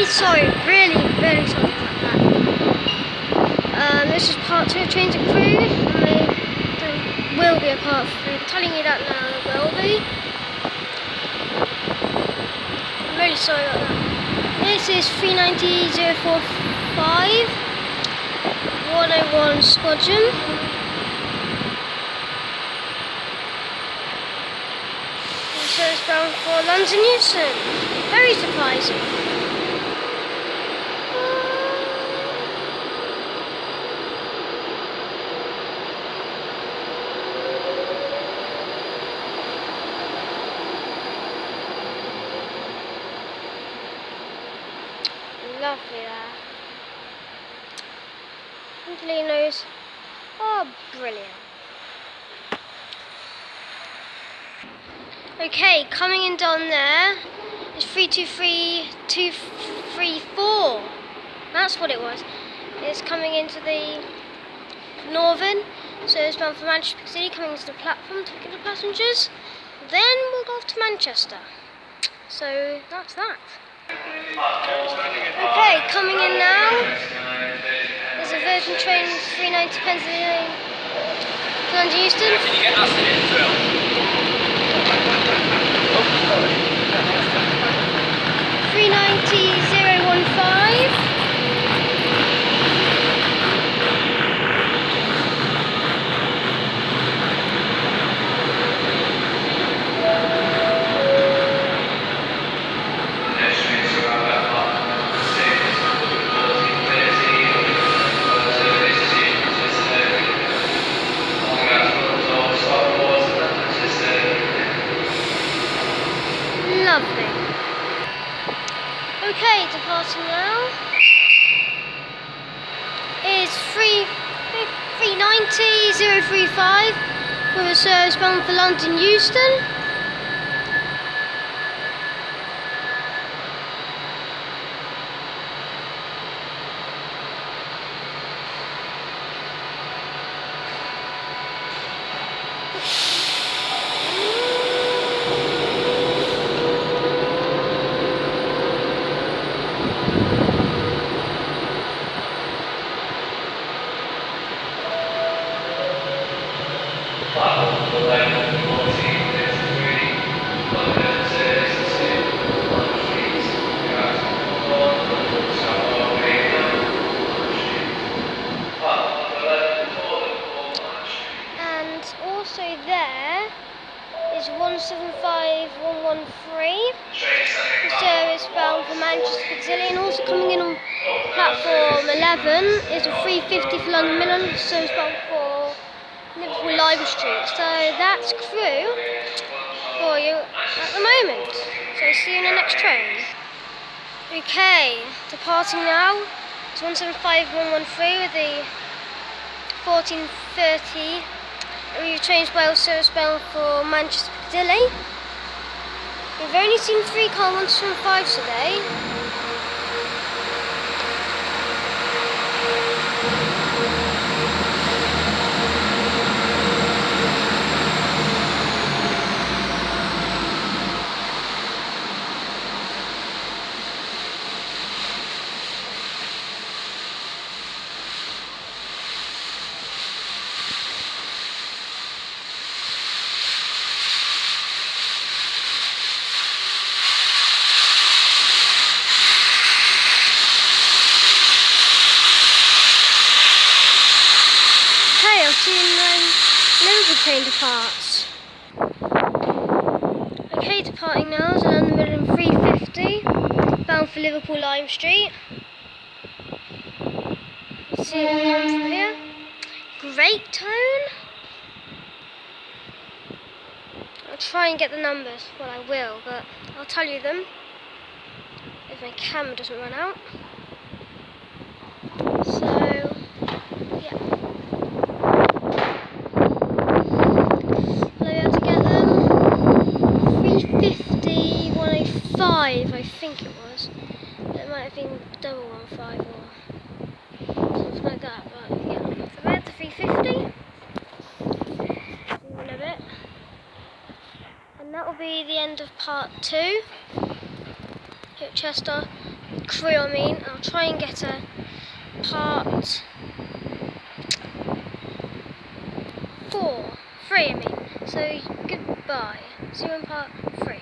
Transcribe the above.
sorry, really sorry about that. This is part 2 of trains at Crewe, and there will be a part 3. I'm telling you that now, there will be. I'm really sorry about that. This is 390-045, 101 Squadron. So it's bound for London Euston. Very surprising. Lovely there. Antolinos. Oh, brilliant. Okay, coming in down there is 323234. That's what it was. It's coming into the Northern, so it's bound for Manchester City, coming into the platform to pick up the passengers. Then we'll go off to Manchester. So that's that. Okay, coming in now. There's a Virgin train 390 Pennsylvania to London Euston. Can you get us in it as well? 390-015. Lovely. Okay, departing now is 390-035 with a service bound for London Euston. And also there is 175113, the service bound for Manchester Piccadilly, and also coming in on platform 11 is a 350 for London Midland, service bound for Liverpool Library Street. So that's Crewe for you at the moment. So see you in the next train. Okay, departing now is 175113 with the 14:30. We've changed by service bound for Manchester Piccadilly. We've only seen 3 car 175s today. I've seen Liverpool train departs. Okay, departing now is London Midland 350, bound for Liverpool Lime Street. Let's see what comes from here. Great tone. I'll try and get the numbers. Well, I will, but I'll tell you them if my camera doesn't run out. So, yeah. I think it was. It might have been 115 or something like that, but yeah. So there's the 350. In a bit. And that will be the end of part 2 here at Chester. Crewe, I mean. I'll try and get a part 3, I mean. So goodbye. See you in part 3.